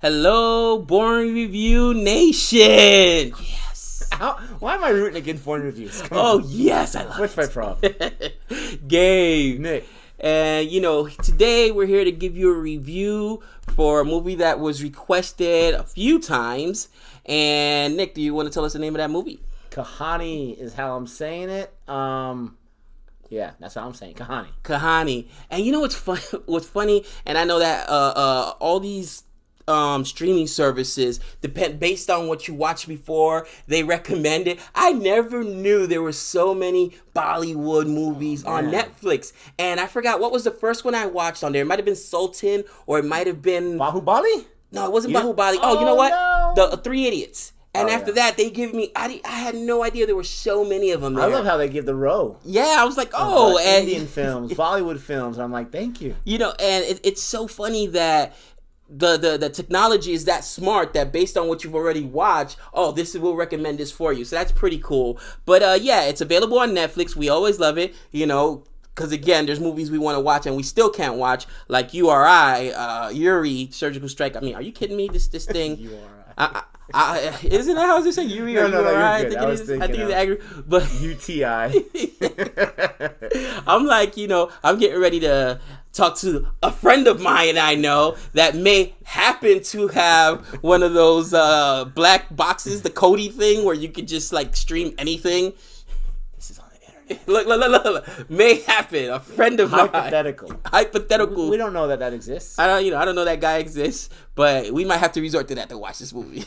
Hello, Born Review Nation. Yes. Why am I rooting against Born Reviews? Yes, I love What's my problem? Gabe. Nick. And, today we're here to give you a review for a movie that was requested a few times. And, Nick, do you want to tell us the name of that movie? Kahaani is how I'm saying it. Yeah, that's how I'm saying Kahaani. Kahaani. And you know what's funny? And I know that all these streaming services depend based on what you watched before. They recommend it. I never knew there were so many Bollywood movies on Netflix, and I forgot what was the first one I watched on there. It might have been Sultan, or it might have been Bahubali. No, it wasn't Bahubali. Oh, you know what? No. The Three Idiots. And after that, they give me. I had no idea there were so many of them there. I love how they give the row. Yeah, I was like, and Indian films, Bollywood films. And I'm like, thank you. And it's so funny that the technology is that smart that based on what you've already watched, this will recommend this for you. So that's pretty cool. But it's available on Netflix. We always love it, because again, there's movies we want to watch and we still can't watch, like Yuri, Surgical Strike. I mean, are you kidding me? This thing. Isn't that how they say Yuri? No, I think it's angry, but UTI. I'm like, I'm getting ready to talk to a friend of mine I know that may happen to have one of those black boxes, the Kodi thing, where you could just like stream anything. This is on the internet. Look. May happen. A friend of mine. Hypothetical. We don't know that exists. I don't know that guy exists, but we might have to resort to that to watch this movie.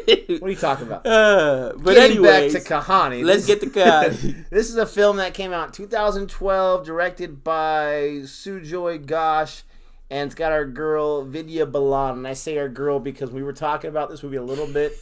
What are you talking about? But anyway, back to Kahaani. Let's get to Kahaani. This is a film that came out in 2012, directed by Sujoy Ghosh, and it's got our girl Vidya Balan. And I say our girl because we were talking about this movie a little bit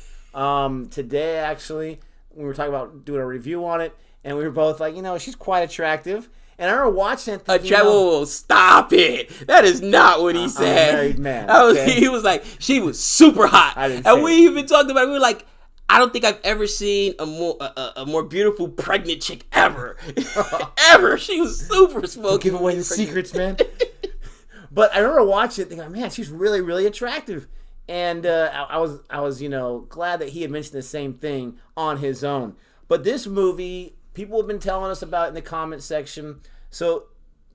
today, actually. We were talking about doing a review on it, and we were both like, she's quite attractive. And I remember watching it thinking, stop it. That is not what he said. I'm a married man. He was like, she was super hot. And we even talked about it. We were like, I don't think I've ever seen a more beautiful pregnant chick ever. Ever. She was super smoky. Don't give away the secrets, man. But I remember watching it thinking, man, she's really, really attractive. And I was glad that he had mentioned the same thing on his own. But this movie, people have been telling us about it in the comment section. So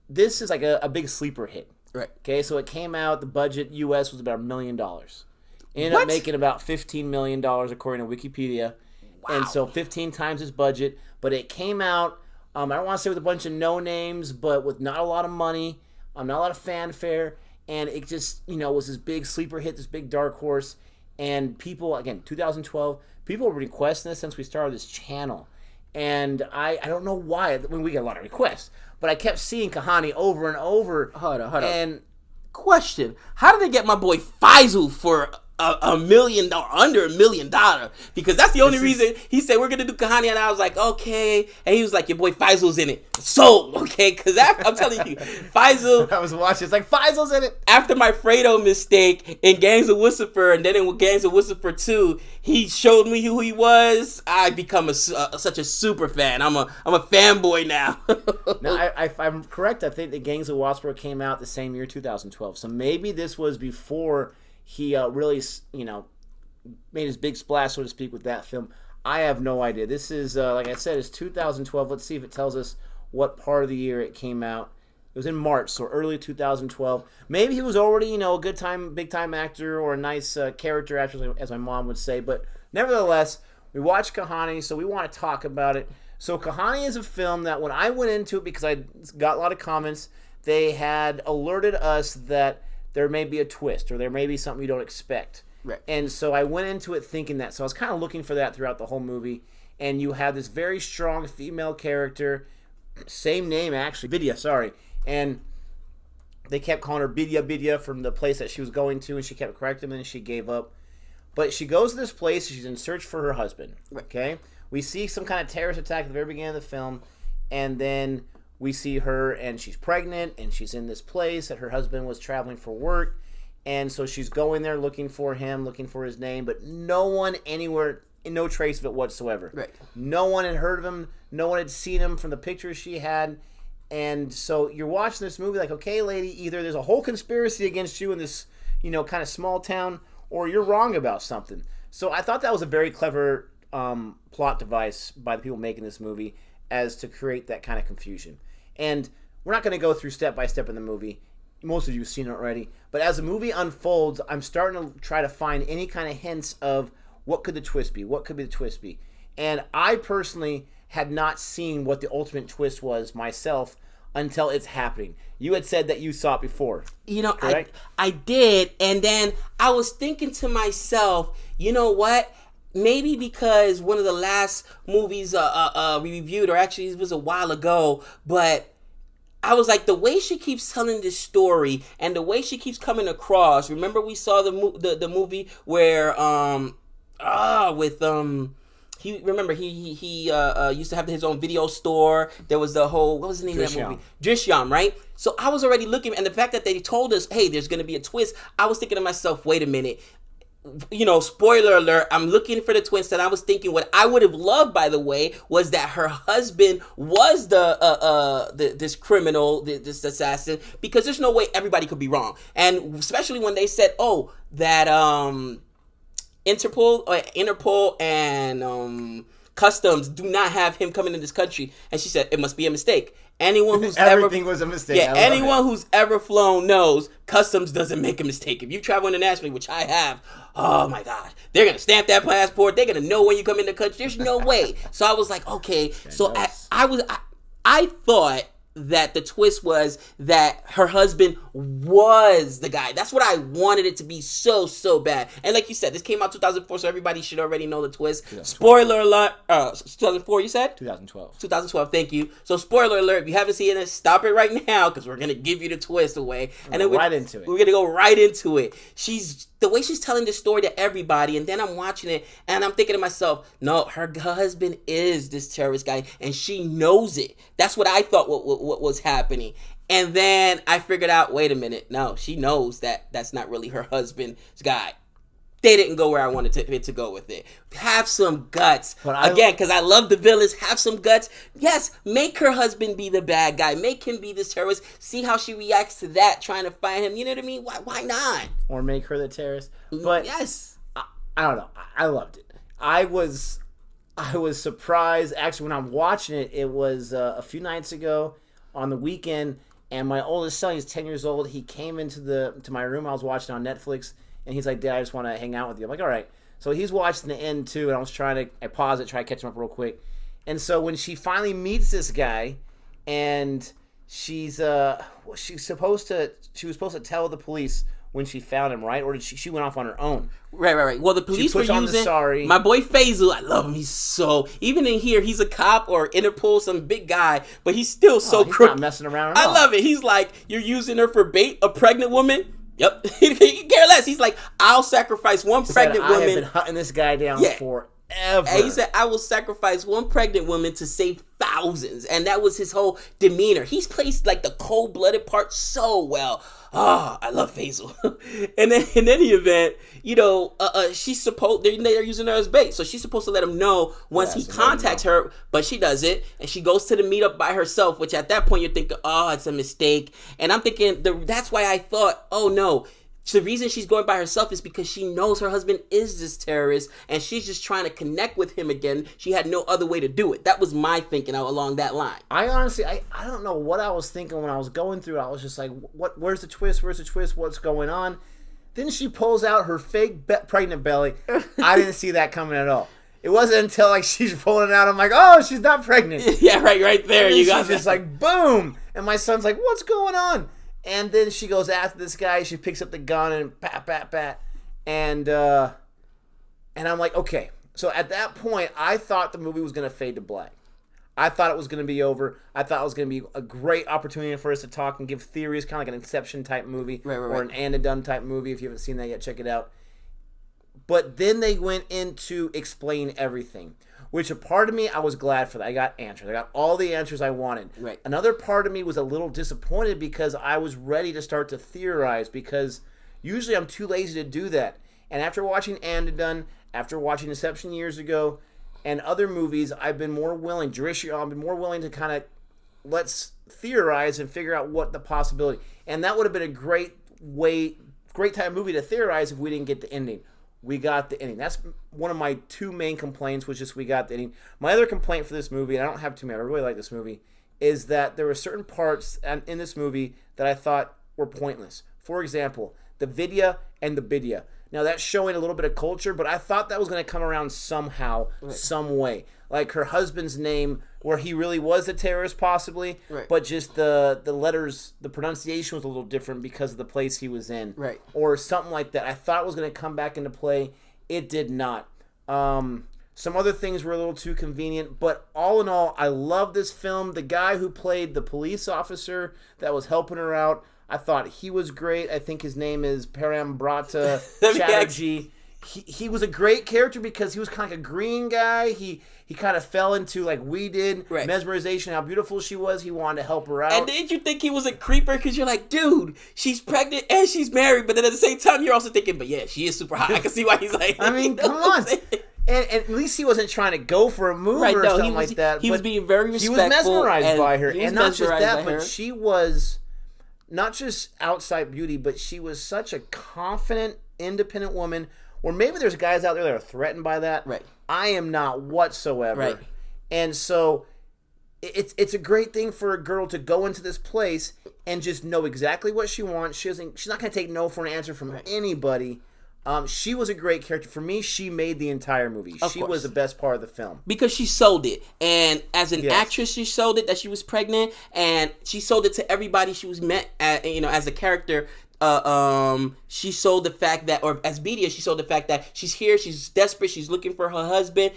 this is like a big sleeper hit. Right. Okay, so it came out, the budget U.S. was about $1 million. Ended up making about $15 million according to Wikipedia. Wow. And so 15 times its budget. But it came out, I don't want to say with a bunch of no names, but with not a lot of money, not a lot of fanfare. And it just, was this big sleeper hit, this big dark horse. And people, again, 2012, people were requesting this since we started this channel. And I don't know why. We get a lot of requests. But I kept seeing Kahaani over and over. Hold on. Question. How did they get my boy Faisal for $1 million, under $1 million? Because that's the only reason he said we're gonna do Kahaani, and I was like, okay. And he was like, your boy Faisal's in it. So, okay, because I'm telling you, Faisal. I was watching. It's like Faisal's in it. After my Fredo mistake in Gangs of Lucifer, and then in Gangs of Lucifer 2, he showed me who he was. I become such a super fan. I'm a fanboy now. Now, if I'm correct, I think the Gangs of Lucifer came out the same year, 2012. So maybe this was before he really, made his big splash, so to speak, with that film. I have no idea. This is, like I said, it's 2012. Let's see if it tells us what part of the year it came out. It was in March, so early 2012. Maybe he was already, a good time, big time actor, or a nice character actor, as my mom would say. But nevertheless, we watched Kahaani, so we want to talk about it. So Kahaani is a film that when I went into it, because I got a lot of comments, they had alerted us that there may be a twist, or there may be something you don't expect. Right. And so I went into it thinking that. So I was kind of looking for that throughout the whole movie. And you have this very strong female character, same name actually, Vidya, sorry. And they kept calling her Vidya from the place that she was going to, and she kept correcting them, and she gave up. But she goes to this place, she's in search for her husband. Okay? We see some kind of terrorist attack at the very beginning of the film, and then we see her, and she's pregnant, and she's in this place that her husband was traveling for work. And so she's going there looking for him, looking for his name, but no one anywhere, no trace of it whatsoever. Right. No one had heard of him. No one had seen him from the pictures she had. And so you're watching this movie like, okay, lady, either there's a whole conspiracy against you in this, kind of small town, or you're wrong about something. So I thought that was a very clever plot device by the people making this movie as to create that kind of confusion. And we're not going to go through step by step in the movie. Most of you have seen it already. But as the movie unfolds, I'm starting to try to find any kind of hints of what could the twist be? What could be the twist be? And I personally had not seen what the ultimate twist was myself until it's happening. You had said that you saw it before. I did. And then I was thinking to myself, you know what? Maybe because one of the last movies we reviewed, or actually it was a while ago, but I was like, the way she keeps telling this story and the way she keeps coming across. Remember we saw the movie where he used to have his own video store. There was the whole, what was the name of that movie? Drishyam, right? So I was already looking, and the fact that they told us, hey, there's going to be a twist, I was thinking to myself, wait a minute. Spoiler alert, I'm looking for the twist, and I was thinking what I would have loved, by the way, was that her husband was this criminal, this assassin, because there's no way everybody could be wrong. And especially when they said, that Interpol and Customs do not have him coming in this country, and she said it must be a mistake. Anyone who's everything was a mistake. Yeah, anyone who's ever flown knows Customs doesn't make a mistake. If you travel internationally, which I have, oh my God, they're gonna stamp that passport. They're gonna know when you come in the country. There's no way. So I was like, okay. So I thought that the twist was that her husband was the guy. That's what I wanted it to be so bad. And like you said, this came out 2004, so everybody should already know the twist. Spoiler alert. 2004, you said? 2012. 2012, thank you. So spoiler alert, if you haven't seen it, stop it right now, because we're going to give you the twist away. And then we're going to go right into it. The way she's telling this story to everybody, and then I'm watching it, and I'm thinking to myself, no, her husband is this terrorist guy, and she knows it. That's what I thought what was happening. And then I figured out, wait a minute, no, she knows that that's not really her husband's guy. They didn't go where I wanted it to go with it. Have some guts. Again, because I love the villains. Have some guts. Yes, make her husband be the bad guy. Make him be this terrorist. See how she reacts to that, trying to find him. You know what I mean? Why not? Or make her the terrorist. But yes. I don't know. I loved it. I was surprised. Actually, when I'm watching it, it was a few nights ago on the weekend, and my oldest son, he's 10 years old. He came into my room. I was watching on Netflix. And he's like, Dad, I just want to hang out with you. I'm like, all right. So he's watching the end too, and I paused it, try to catch him up real quick. And so when she finally meets this guy, and she was supposed to tell the police when she found him, right? Or did she went off on her own? Right. Well, the police were using my boy Faisal. I love him. He's so, even in here, he's a cop or Interpol, some big guy, but he's still so crooked. Not messing around at all. I love it. He's like, you're using her for bait, a pregnant woman? Yep. He care less. He's like, I'll sacrifice one pregnant woman. I have been hunting this guy down forever. And he said, I will sacrifice one pregnant woman to save thousands. And that was his whole demeanor. He's placed like the cold-blooded part so well. I love Faisal. And then in any event, she's supposed, they're using her as bait. So she's supposed to let him know once he contacts her, but she does it. And she goes to the meetup by herself, which at that point you're thinking, it's a mistake. And I'm thinking, that's why I thought, oh no. The reason she's going by herself is because she knows her husband is this terrorist, and she's just trying to connect with him again. She had no other way to do it. That was my thinking along that line. I honestly, I don't know what I was thinking when I was going through it. I was just like, where's the twist? Where's the twist? What's going on? Then she pulls out her fake pregnant belly. I didn't see that coming at all. It wasn't until like she's pulling it out, I'm like, oh, she's not pregnant. Yeah, right there. You got she's just like, boom. And my son's like, what's going on? And then she goes after this guy. She picks up the gun and pat. And I'm like, okay. So at that point, I thought the movie was going to fade to black. I thought it was going to be over. I thought it was going to be a great opportunity for us to talk and give theories, kind of like an Inception type movie. Right. Or an Antagonist type movie. If you haven't seen that yet, check it out. But then they went into explain everything. Which a part of me, I was glad for that. I got answers. I got all the answers I wanted. Right. Another part of me was a little disappointed because I was ready to start to theorize because usually I'm too lazy to do that. And after watching Antagonist, after watching Inception years ago, and other movies, I've been more willing, I've been more willing to kind of let's theorize and figure out what the possibility. And that would have been a great great type of movie to theorize if we didn't get the ending. We got the ending. That's one of my two main complaints, was just we got the ending. My other complaint for this movie, and I don't have too many, I really like this movie, is that there were certain parts in this movie that I thought were pointless. For example, the vidya and the bidya. Now, that's showing a little bit of culture, but I thought that was going to come around somehow, some way. Like her husband's name, where he really was a terrorist possibly, but just the letters, the pronunciation was a little different because of the place he was in. Or something like that. I thought it was going to come back into play. It did not. Some other things were a little too convenient, but all in all, I love this film. The guy who played the police officer that was helping her out, I thought he was great. I think his name is Parambrata Chatterjee. He was a great character because he was kind of like a green guy. He kind of fell into, like we did, mesmerization, how beautiful she was. He wanted to help her out. And did you think he was a creeper? Because you're like, dude, she's pregnant and she's married. But then at the same time, you're also thinking, but yeah, she is super hot. I can see why he's like, I mean, come on. And at least he wasn't trying to go for a move or something like that. He was being very respectful. He was mesmerized by her. And not just that, but she was not just outside beauty, but she was such a confident, independent woman, or maybe there's guys out there that are threatened by that. I am not whatsoever. And so it's a great thing for a girl to go into this place and just know exactly what she wants. She's not going to take no for an answer from anybody. She was a great character. For me, she made the entire movie. She was the best part of the film. Because she sold it. And as an actress, she sold it that she was pregnant. And she sold it to everybody she was met at, as a character. She sold the fact that, or as Bedia, she sold the fact that she's here, she's desperate, she's looking for her husband.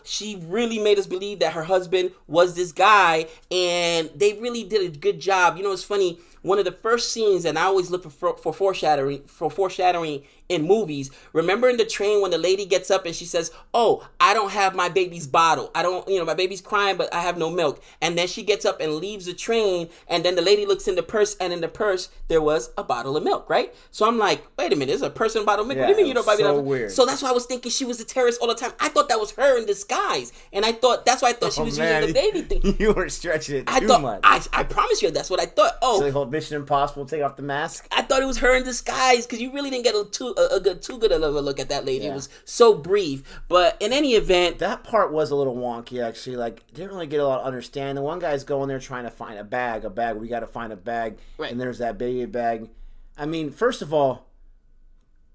She really made us believe that her husband was this guy. And they really did a good job. It's funny. One of the first scenes, and I always look for foreshadowing in movies. Remember in the train when the lady gets up and she says, "Oh, I don't have my baby's bottle. I don't, my baby's crying, but I have no milk." And then she gets up and leaves the train, and then the lady looks in the purse, and in the purse there was a bottle of milk, right? So I'm like, wait a minute, there's a purse and a bottle of milk. What do you mean you don't buy me that? Weird. So that's why I was thinking she was a terrorist all the time. I thought that was her in disguise, and that's why I thought she was using the baby thing. You were stretching it too much. I promise you, that's what I thought. So the whole Mission Impossible, take off the mask. I thought it was her in disguise because you really didn't get too good of a look at that lady. It was so brief. But in any event, that part was a little wonky actually. Like, didn't really get a lot of understanding. The one guy's going there trying to find a bag. We got to find a bag, and there's that baby bag. I mean, first of all,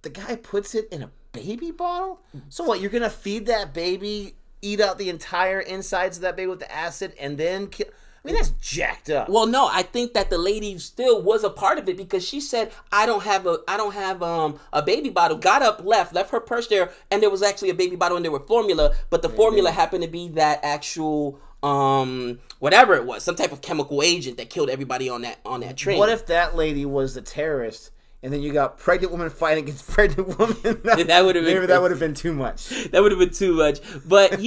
the guy puts it in a baby bottle. So what? You're gonna feed that baby, eat out the entire insides of that baby with the acid, and then kill? I mean, that's jacked up. Well, no, I think that the lady still was a part of it because she said, I don't have a baby bottle. Got up, left her purse there, and there was actually a baby bottle in there with formula, but the formula happened to be that actual whatever it was, some type of chemical agent that killed everybody on that train. What if that lady was the terrorist? And then you got pregnant woman fighting against pregnant woman. That would have been too much. That would have been too much. But,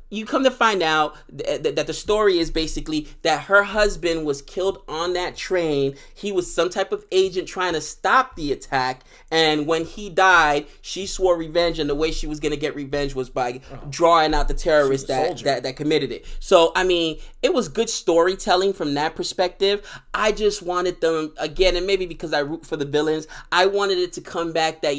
you come to find out that the story is basically that her husband was killed on that train. He was some type of agent trying to stop the attack. And when he died, she swore revenge. And the way she was going to get revenge was by drawing out the terrorist that committed it. So, I mean, it was good storytelling from that perspective. I just wanted them, again, and maybe because I root for the villains, I wanted it to come back that,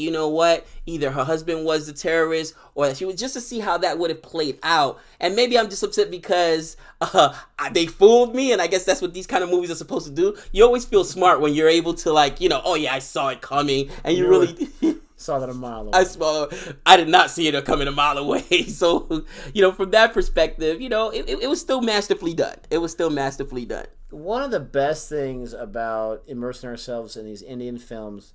either her husband was the terrorist or that she was, just to see how that would have played out. And maybe I'm just upset because they fooled me, and I guess that's what these kind of movies are supposed to do. You always feel smart when you're able to, oh yeah, I saw it coming, and you really saw that a mile away. I did not see it coming a mile away. So, from that perspective, it was still masterfully done. It was still masterfully done. One of the best things about immersing ourselves in these Indian films,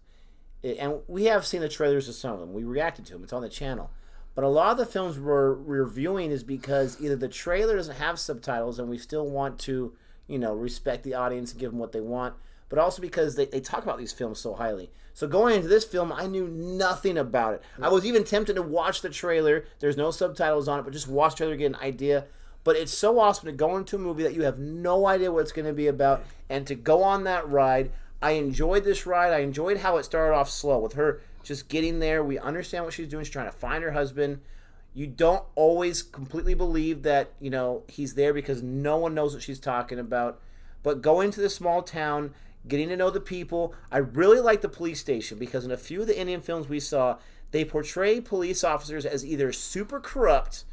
and we have seen the trailers of some of them. We reacted to them. It's on the channel. But a lot of the films we're reviewing is because either the trailer doesn't have subtitles and we still want to, respect the audience and give them what they want, but also because they talk about these films so highly. So going into this film, I knew nothing about it. I was even tempted to watch the trailer. There's no subtitles on it, but just watch the trailer to get an idea. But it's so awesome to go into a movie that you have no idea what it's going to be about and to go on that ride. I enjoyed this ride. I enjoyed how it started off slow with her just getting there. We understand what she's doing. She's trying to find her husband. You don't always completely believe that, he's there because no one knows what she's talking about. But going to the small town, getting to know the people. I really like the police station because in a few of the Indian films we saw, they portray police officers as either super corrupt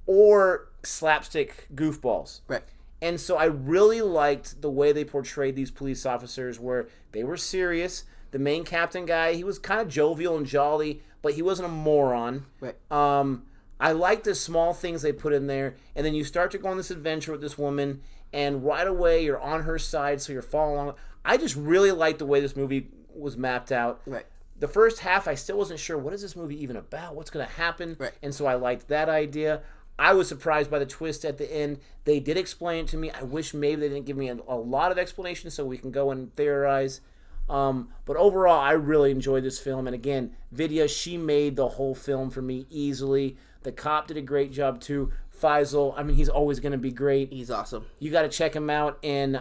or slapstick goofballs. Right. And so I really liked the way they portrayed these police officers where they were serious. The main captain guy, he was kind of jovial and jolly, but he wasn't a moron. Right. I like the small things they put in there. And then you start to go on this adventure with this woman, and right away you're on her side, so you're following along. I just really liked the way this movie was mapped out. Right. The first half, I still wasn't sure, what is this movie even about? What's going to happen? Right. And so I liked that idea. I was surprised by the twist at the end. They did explain it to me. I wish maybe they didn't give me a lot of explanation so we can go and theorize. But overall, I really enjoyed this film. And again, Vidya, she made the whole film for me easily. The cop did a great job too. Faisal, I mean, he's always going to be great. He's awesome. You got to check him out in...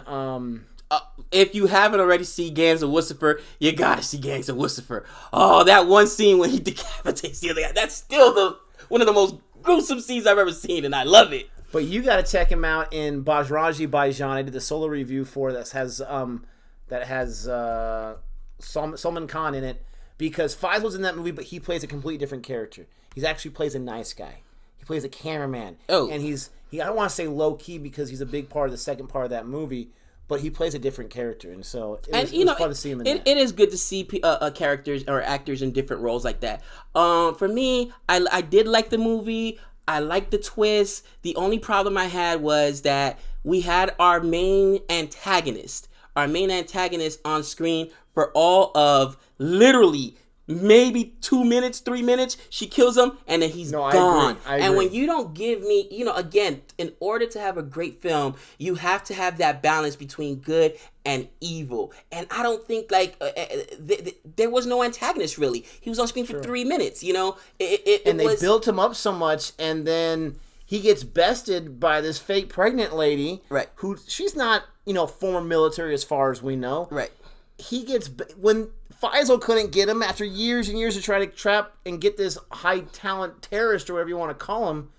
if you haven't already seen Gangs of Lucifer, you gotta see Gangs of Lucifer. Oh, that one scene when he decapitates the other guy, that's still one of the most gruesome scenes I've ever seen, and I love it. But you got to check him out in Bajrangi Bhaijaan. I did the solo review for that has Salman Khan in it, because Faisal's in that movie, but he plays a completely different character. He actually plays a nice guy. He plays a cameraman. Oh, and I don't want to say low key because he's a big part of the second part of that movie. But he plays a different character, and so it was fun to see him in that. It is good to see characters or actors in different roles like that. For me, I did like the movie. I liked the twist. The only problem I had was that we had our main antagonist on screen for all of literally maybe 2 minutes, 3 minutes. She kills him, and then he's gone. I agree. And when you don't give me, again, in order to have a great film, you have to have that balance between good and evil. And I don't think there was no antagonist really. He was on screen for 3 minutes. They built him up so much, and then he gets bested by this fake pregnant lady. Right. Who she's not, former military as far as we know. Right. He gets when Faisal couldn't get him after years and years to try to trap and get this high talent terrorist or whatever you want to call him.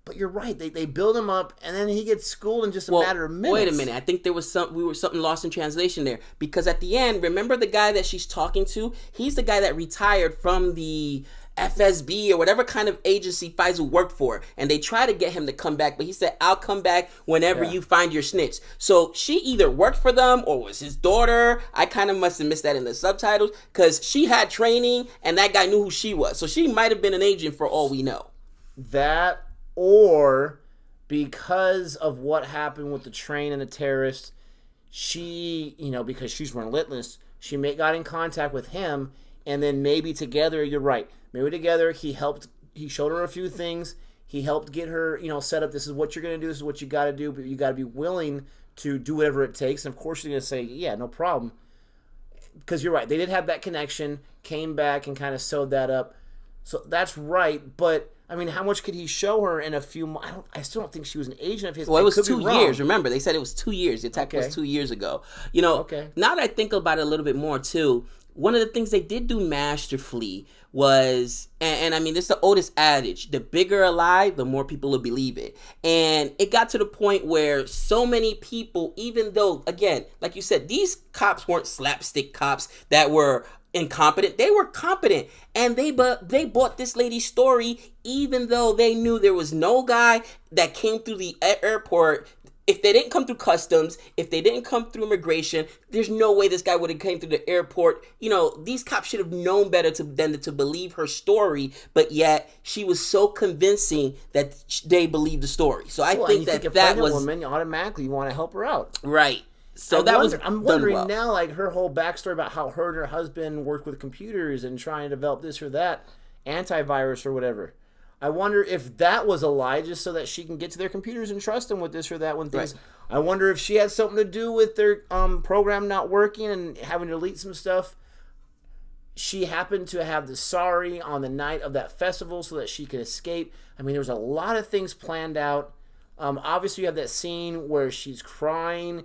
But you're right. They build him up, and then he gets schooled in just a matter of minutes. Wait a minute. I think there was something lost in translation there, because at the end, remember the guy that she's talking to? He's the guy that retired from the FSB or whatever kind of agency Faisal worked for, and they try to get him to come back, but he said, I'll come back whenever you find your snitch. So she either worked for them or was his daughter. I kind of must have missed that in the subtitles, because she had training and that guy knew who she was. So she might have been an agent for all we know. That, or because of what happened with the train and the terrorist, she, because she's relentless, she got in contact with him, and then maybe together, you're right, maybe together he showed her a few things, he helped get her, set up, this is what you're going to do, this is what you got to do, but you got to be willing to do whatever it takes, and of course she's going to say, yeah, no problem, because you're right, they did have that connection, came back and kind of sewed that up, so that's right, but I mean, how much could he show her in a few months? I still don't think she was an agent of his. Well, it was 2 years. Remember, they said it was 2 years. The attack was 2 years ago. Now that I think about it a little bit more, too, one of the things they did do masterfully was, and I mean, this is the oldest adage, the bigger a lie, the more people will believe it. And it got to the point where so many people, even though, again, like you said, these cops weren't slapstick cops that were incompetent. They were competent, and they bought this lady's story, even though they knew there was no guy that came through the airport. If they didn't come through customs, if they didn't come through immigration, there's no way this guy would have came through the airport. These cops should have known better than to believe her story, but yet she was so convincing that they believed the story. So I think that was woman, automatically you want to help her out, right? So I'm wondering now, like her whole backstory about how her and her husband worked with computers and trying to develop this or that antivirus or whatever. I wonder if that was a lie just so that she can get to their computers and trust them with this or that when things. Right. I wonder if she had something to do with their program not working and having to delete some stuff. She happened to have the sari on the night of that festival so that she could escape. I mean, there was a lot of things planned out. Obviously, you have that scene where she's crying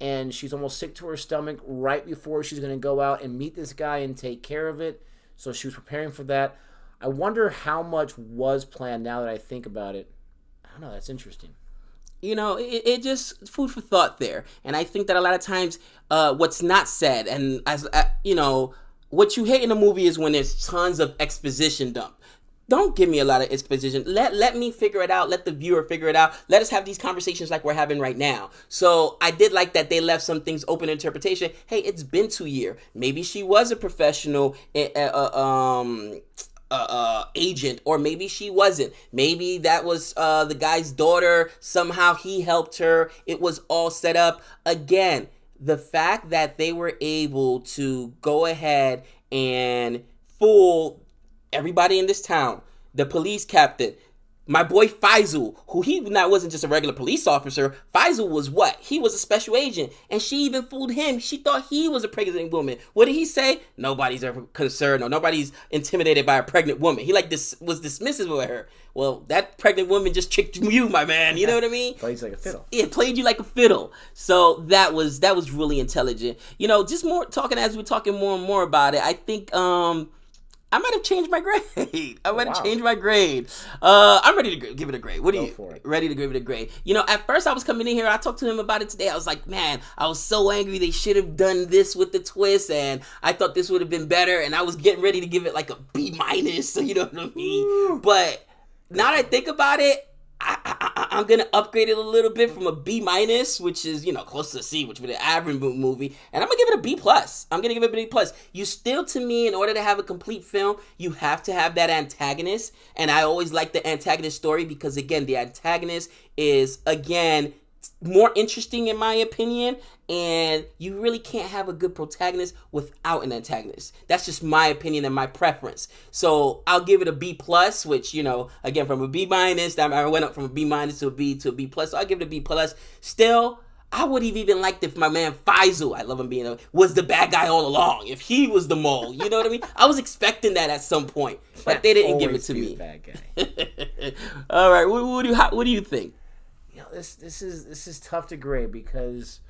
and she's almost sick to her stomach right before she's going to go out and meet this guy and take care of it. So she was preparing for that. I wonder how much was planned now that I think about it. I don't know. That's interesting. it just food for thought there. And I think that a lot of times, what's not said, and as what you hate in a movie is when there's tons of exposition dump. Don't give me a lot of exposition. Let me figure it out. Let the viewer figure it out. Let us have these conversations like we're having right now. So I did like that they left some things open to interpretation. Hey, it's been 2 years. Maybe she was a professional agent, or maybe she wasn't. Maybe that was the guy's daughter. Somehow he helped her. It was all set up. Again, the fact that they were able to go ahead and fool everybody in this town, the police captain, my boy Faisal, who wasn't just a regular police officer. Faisal was what? He was a special agent, and she even fooled him. She thought he was a pregnant woman. What did he say? Nobody's ever concerned, or nobody's intimidated by a pregnant woman. He was dismissive of her. Well, that pregnant woman just tricked you, my man. You know what I mean? Plays like a fiddle. It played you like a fiddle. So that was really intelligent. Just more talking as we're talking more and more about it. I think I might have changed my grade. I'm ready to give it a grade. What are you? Ready to give it a grade. At first I was coming in here, I talked to him about it today. I was like, man, I was so angry. They should have done this with the twist, and I thought this would have been better, and I was getting ready to give it like a B-. So you know what I mean? Ooh. But now that I think about it, I'm going to upgrade it a little bit from a B-, which is, close to a C, which would be an average movie. And I'm going to give it a B+. I'm going to give it a B+. You still, to me, in order to have a complete film, you have to have that antagonist. And I always like the antagonist story because, again, the antagonist is, again, more interesting in my opinion, and you really can't have a good protagonist without an antagonist. That's just my opinion and my preference. So I'll give it a B+, which, again, from a B-, I went up from a B- to a B to a B+, so I'll give it a B+. Still, I would have even liked if my man Faisal, I love him was the bad guy all along. If he was the mole, you know what I mean? I was expecting that at some point, but they didn't give it to me. Bad guy. All right, what do you think? This is tough to grade because,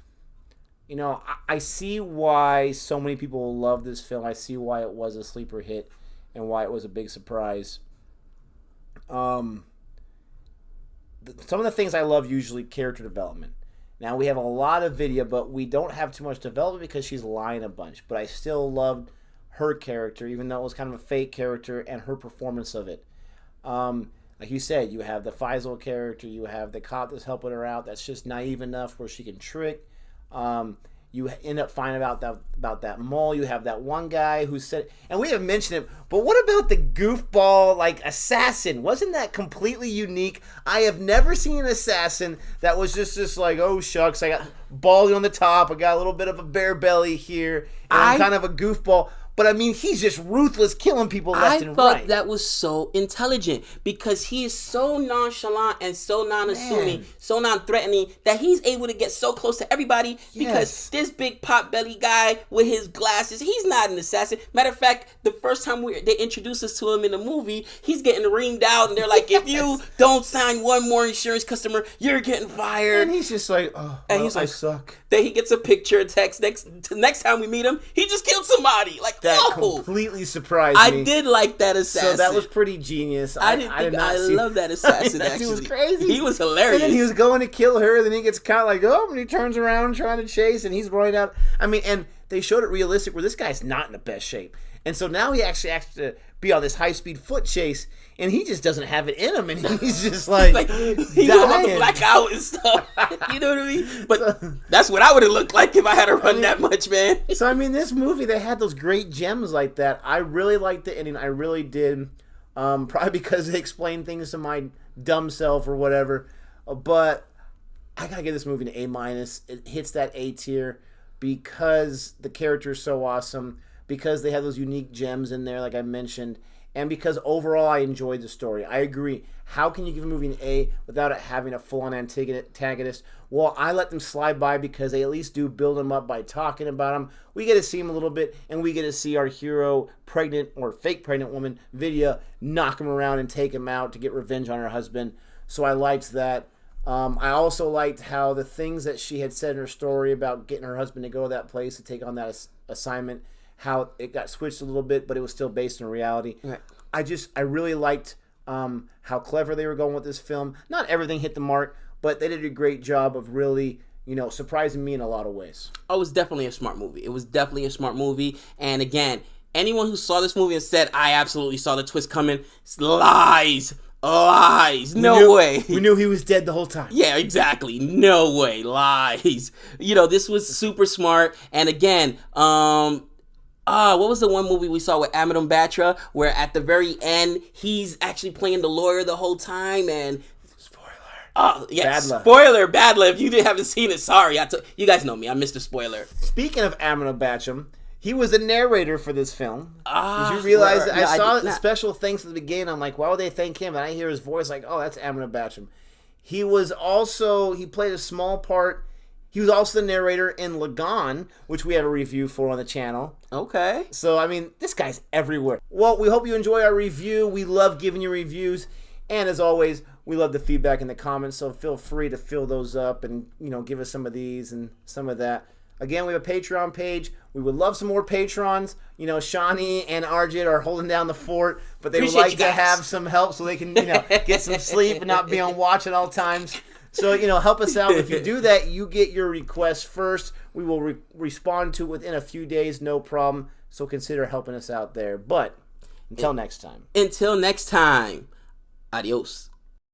I see why so many people love this film. I see why it was a sleeper hit and why it was a big surprise. Some of the things I love usually character development. Now, we have a lot of video, but we don't have too much development because she's lying a bunch. But I still loved her character, even though it was kind of a fake character, and her performance of it. Like you said, you have the Faisal character, you have the cop that's helping her out that's just naive enough where she can trick. You end up finding out about that mole. You have that one guy who said, and we haven't mentioned it, but what about the goofball, assassin? Wasn't that completely unique? I have never seen an assassin that was just like, oh, shucks, I got baldy on the top, I got a little bit of a bare belly here, and I'm kind of a goofball. But, I mean, he's just ruthless, killing people left and right. I thought that was so intelligent because he is so nonchalant and so non-assuming, so non-threatening that he's able to get so close to everybody because this big pot-belly guy with his glasses, he's not an assassin. Matter of fact, the first time they introduce us to him in the movie, he's getting reamed out and they're like, if you don't sign one more insurance customer, you're getting fired. And he's just like, I suck. Then he gets a picture, a text. Next time we meet him, he just killed somebody. That completely surprised me. I did like that assassin. So that was pretty genius. I love that assassin. That dude was crazy. He was hilarious. And then he was going to kill her. Then he gets caught and he turns around trying to chase, and he's running out. I mean, and they showed it realistic where this guy's not in the best shape, and so now he actually has to be on this high-speed foot chase, and he just doesn't have it in him, and he's just he would black out and stuff. You know what I mean? But that's what I would have looked like if I had to run that much, man. So, I mean, this movie, they had those great gems like that. I really liked the ending. I really did. Probably because they explained things to my dumb self or whatever. But I got to give this movie an A-. It hits that A tier because the character is so awesome, because they have those unique gems in there, like I mentioned, and because overall I enjoyed the story. I agree. How can you give a movie an A without it having a full-on antagonist? Well, I let them slide by because they at least do build them up by talking about them. We get to see them a little bit, and we get to see our hero, pregnant or fake pregnant woman, Vidya, knock him around and take him out to get revenge on her husband. So I liked that. I also liked how the things that she had said in her story about getting her husband to go to that place to take on that assignment, how it got switched a little bit, but it was still based in reality. Right. I really liked how clever they were going with this film. Not everything hit the mark, but they did a great job of really, surprising me in a lot of ways. Oh, it was definitely a smart movie. It was definitely a smart movie. And again, anyone who saw this movie and said, I absolutely saw the twist coming, lies. Lies. No way. We knew he was dead the whole time. Yeah, exactly. No way. Lies. This was super smart. And again, what was the one movie we saw with Amitabh Bachchan where at the very end, he's actually playing the lawyer the whole time and... Oh, yeah, spoiler, bad love. If you haven't seen it, sorry. You guys know me. I'm Mr. Spoiler. Speaking of Amitabh Bachchan, he was the narrator for this film. Did you realize that? I saw the special thanks at the beginning. I'm like, why would they thank him? And I hear his voice like, oh, that's Amitabh Bachchan. He played a small part. He was also the narrator in Lagan, which we have a review for on the channel. Okay. So, this guy's everywhere. Well, we hope you enjoy our review. We love giving you reviews. And as always, we love the feedback in the comments, so feel free to fill those up and, give us some of these and some of that. Again, we have a Patreon page. We would love some more patrons. Shawnee and Arjit are holding down the fort, but they would like to have some help so they can, get some sleep and not be on watch at all times. So, help us out. If you do that, you get your request first. We will respond to it within a few days, no problem. So consider helping us out there. But until next time. Adios.